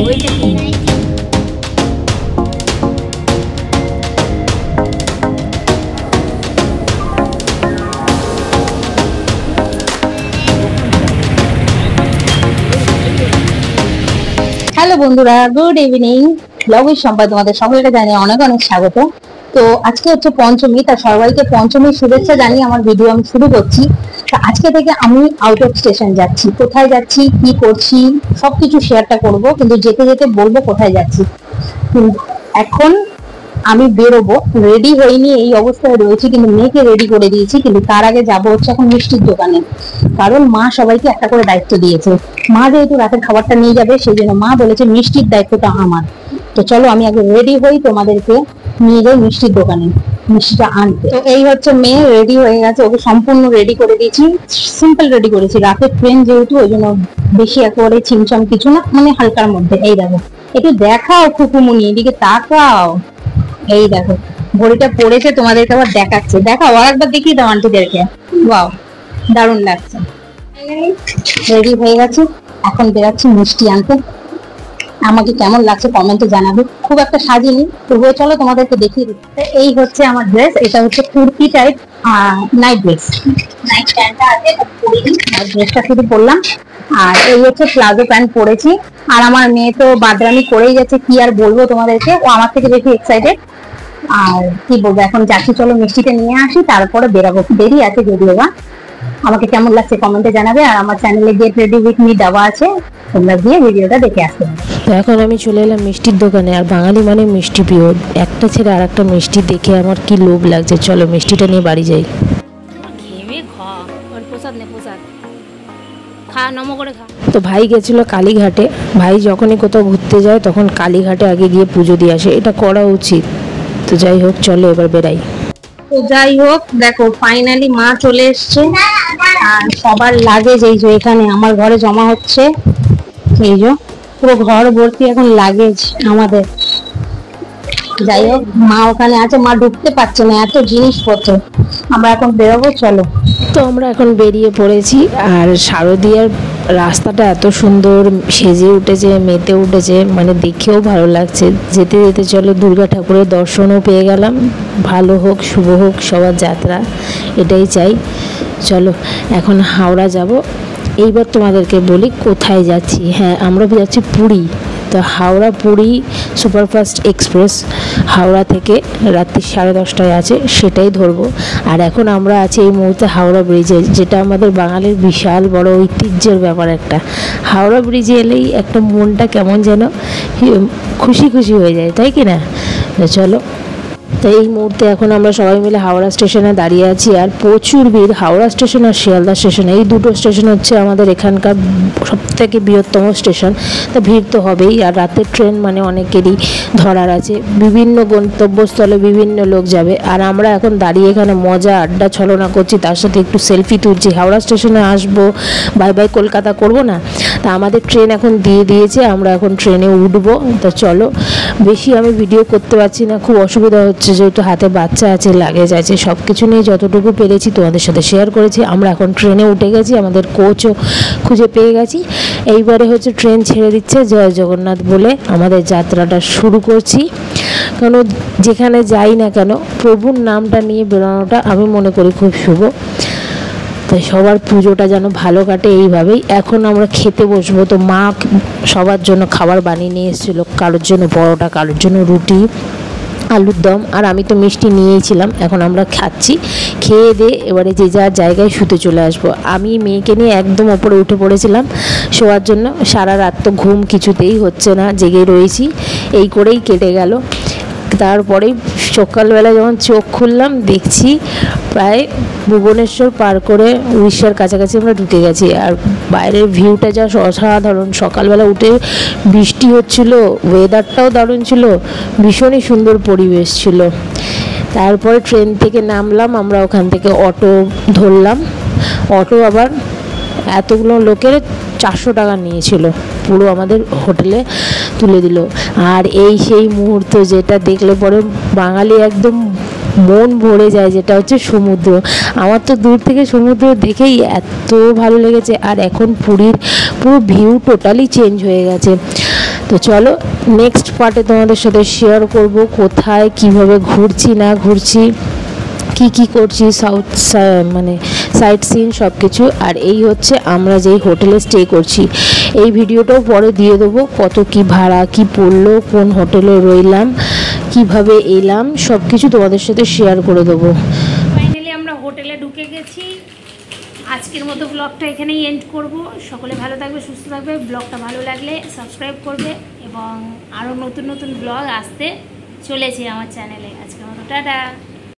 ওইটা কি? হ্যালো বন্ধুরা, গুড ইভিনিং। ব্লগের সম্পাদ তোমাদের সকলকে জানিয়ে অনেক অনেক স্বাগত। তো আজকে হচ্ছে পঞ্চমী, তা সবাইকে পঞ্চমীর শুভেচ্ছা জানিয়ে আমার ভিডিও আমি শুরু করছি। আজকে থেকে আমি আউট অফ স্টেশন যাচ্ছি। কোথায় যাচ্ছি, কি করছি, সবকিছু শেয়ারটা করব, কিন্তু যেতে যেতে বলবো কোথায় যাচ্ছি। এখন আমি বেরোবো, রেডি হইনি, এই অবস্থায় রয়েছি, কিন্তু মেয়েকে রেডি করে দিয়েছি। কিন্তু তার আগে যাবো হচ্ছে এখন মিষ্টির দোকানে, কারণ মা সবাইকে একটা করে দায়িত্ব দিয়েছে। মা যেহেতু রাতের খাবারটা নিয়ে যাবে, সেই জন্য মা বলেছে মিষ্টির দায়িত্বটা আমার। তো চলো আমি আগে রেডি হই, তোমাদেরকে নিয়ে যাই মিষ্টির দোকানে মিষ্টিটা আনতে। তো এই হচ্ছে মেয়ে রেডি হয়ে গেছে, ওকে সম্পূর্ণ রেডি করে দিয়েছি, সিম্পল রেডি করেছি। রাতের ট্রেন যেহেতু, ওই জন্য বেশি একেবারে ছিমছাম কিছু না, মানে হালকার মধ্যে। এই দেখো, একটু দেখাও খুকুমুনি, এদিকে তাকাও। এই দেখো ঘড়িটা পড়েছে, তোমাদেরকে আবার দেখাচ্ছে, দেখাও আর একবার দেখিয়ে দাও আন্টিদেরকে। ওয়াও, দারুণ লাগছে। রেডি হয়ে গেছি, এখন বেরাচ্ছি মিষ্টি আনতে। আমাকে কেমন লাগছে কমেন্টে জানাবে। খুব একটা সাজিনি, তবুও চলো তোমাদেরকে দেখিয়ে দিই। এই হচ্ছে আমার ড্রেস, এটা হচ্ছে kurti type night dress. Night প্যান্টটা আছে, ড্রেসটা শুধু পরলাম। আর এই হচ্ছে প্লাজো প্যান্ট পরেছি। আর আমার মেয়ে তো বাদরামি করেই যাচ্ছে, কি আর বলবো তোমাদেরকে, ও আমার থেকে বেশি এক্সাইটেড। আর কি বলবো, এখন যাচ্ছি, চলো মিষ্টিটা নিয়ে আসি, তারপরে বেরাবো। দেরি আছে যদিও বা। আমাকে কেমন লাগছে কমেন্টে জানাবে। আর আমার চ্যানেলে গেট রেডি উইথ মি দেওয়া আছে, তোমরা গিয়ে ভিডিওটা দেখে আসতে পারো। তো এখন আমি চলে এলাম মিষ্টির দোকানে। আর বাঙালি মানে মিষ্টি প্রিয়, একটা ছেড়ে আর একটা মিষ্টি দেখে আমার কি লোভ লাগছে। চলো মিষ্টিটা নিয়ে বাড়ি যাই। তো ভাই গেছিল কালীঘাটে। ভাই যখনই কোথাও ঘুরতে যায় তখন কালীঘাটে আগে গিয়ে পুজো দিয়ে আসে, এটা করা উচিত। তো যাই হোক, চলো এবার বেরাই। তো যাই হোক, দেখো ফাইনালি মা চলে এসছে। আর সবার লাগেজ এই যে এখানে আমার ঘরে জমা হচ্ছে। এই যে পুরো ঘর ভর্তি এখন লাগেজ আমাদের। যাই হোক, মা ওখানে আছে, মা ঢুকতে পারছে না, এত জিনিসপত্র। আমরা এখন বেরোবো, চলো। তো আমরা এখন বেরিয়ে পড়েছি। আর শারদীয়ার রাস্তাটা এত সুন্দর সেজে উঠেছে, মেতে উঠেছে, মানে দেখেও ভালো লাগছে। যেতে যেতে চলো দুর্গা ঠাকুরের দর্শনও পেয়ে গেলাম। ভালো হোক, শুভ হোক সবার যাত্রা, এটাই চাই। চলো এখন হাওড়া যাব। এইবার তোমাদেরকে বলি কোথায় যাচ্ছি। হ্যাঁ, আমরা যাচ্ছি পুরী। তো হাওড়া পুরী সুপারফাস্ট এক্সপ্রেস হাওড়া থেকে রাত্রি 10:30টায় আছে, সেটাই ধরবো। আর এখন আমরা আছি এই মুহূর্তে হাওড়া ব্রিজে, যেটা আমাদের বাঙালির বিশাল বড় ঐতিহ্যের ব্যাপার একটা। হাওড়া ব্রিজে এলেই একটা মনটা কেমন যেন খুশি খুশি হয়ে যায়, তাই কি না? চলো, তো এই মুহূর্তে এখন আমরা সবাই মিলে হাওড়া স্টেশনে দাঁড়িয়ে আছি। আর প্রচুর ভিড়। হাওড়া স্টেশন আর শিয়ালদা স্টেশন, এই দুটো স্টেশন হচ্ছে আমাদের এখানকার সবথেকে বৃহত্তম স্টেশন। তো ভিড় তো হবেই। আর রাতের ট্রেন মানে অনেকেরই ধরার আছে, বিভিন্ন গন্তব্যস্থলে বিভিন্ন লোক যাবে। আর আমরা এখন দাঁড়িয়ে এখানে মজা আড্ডা ছলনা করছি, তার সাথে একটু সেলফি তুলছি। হাওড়া স্টেশনে আসবো, বাই বাই কলকাতা করব না। তা আমাদের ট্রেন এখন দিয়ে দিয়েছে, আমরা এখন ট্রেনে উঠবো। তো চলো, বেশি আমি ভিডিও করতে পারছি না, খুব অসুবিধা হচ্ছে, যেহেতু হাতে বাচ্চা আছে, লাগেজ আছে, সব কিছু নিয়ে যতটুকু পেরেছি তোমাদের সাথে শেয়ার করেছি। আমরা এখন ট্রেনে উঠে গেছি, আমাদের কোচও খুঁজে পেয়ে গেছি। এইবারে হচ্ছে ট্রেন ছেড়ে দিচ্ছে, জয় জগন্নাথ বলে আমাদের যাত্রাটা শুরু করছি। কেন যেখানে যাই না কেন, প্রভুর নামটা নিয়ে বেরোনোটা আমি মনে করি খুব শুভ। তাই সবার পুজোটা যেন ভালো কাটে এইভাবেই। এখন আমরা খেতে বসবো। তো মা সবার জন্য খাবার বানিয়ে নিয়ে এসেছিলো, কারোর জন্য পরোটা, কারোর জন্য রুটি, আলুর দম। আর আমি তো মিষ্টি নিয়েছিলাম। এখন আমরা খাচ্ছি, খেয়ে দিয়ে এবারে যে যার জায়গায় শুতে চলে আসবো। আমি মেয়েকে নিয়ে একদম ওপরে উঠে পড়েছিলাম শোয়ার জন্য। সারা রাত তো ঘুম কিছুতেই হচ্ছে না, জেগে রয়েছি, এই করেই কেটে গেল। তারপরেই সকালবেলা যখন চোখ খুললাম, দেখছি প্রায় ভুবনেশ্বর পার করে উড়িষ্যার কাছাকাছি আমরা ঢুকে গেছি। আর বাইরের ভিউটা যা অসাধারণ। সকালবেলা উঠে বৃষ্টি হচ্ছিল, ওয়েদারটাও দারুণ ছিল, ভীষণই সুন্দর পরিবেশ ছিল। তারপরে ট্রেন থেকে নামলাম, আমরা ওখান থেকে অটো ধরলাম। অটো আবার এতগুলো লোকের 400 টাকা নিয়েছিল, পুরো আমাদের হোটেলে তুলে দিল। আর এই সেই মুহূর্ত যেটা দেখলে পরে বাঙালি একদম মন ভরে যায়, যেটা হচ্ছে সমুদ্র। আমার তো দূর থেকে সমুদ্র দেখেই এত ভালো লেগেছে। আর এখন পুরীর পুরো ভিউ টোটালি চেঞ্জ হয়ে গেছে। তো চলো নেক্সট পার্টে তোমাদের সাথে শেয়ার করব কোথায় কিভাবে ঘুরছি না ঘুরছি, কি করছি, সাউথ মানে সাইট সিন সব কিছু। আর এই হচ্ছে আমরা যেই হোটেলে স্টে করছি, এই ভিডিওটাও পরে দিয়ে দেবো, কত কি ভাড়া কি পড়লো, কোন হোটেলে রইলাম, কিভাবে এলাম, সব কিছু তোমাদের সাথে শেয়ার করে দেবো। ফাইনালি আমরা হোটেলে ঢুকে গেছি। আজকের মতো ব্লগটা এখানেই এন্ড করব। সকলে ভালো থাকবে, সুস্থ থাকবে। ব্লগটা ভালো লাগলে সাবস্ক্রাইব করবে এবং আরও নতুন নতুন ব্লগ আসতে চলেছে আমার চ্যানেলে। আজকের মতো টাটা।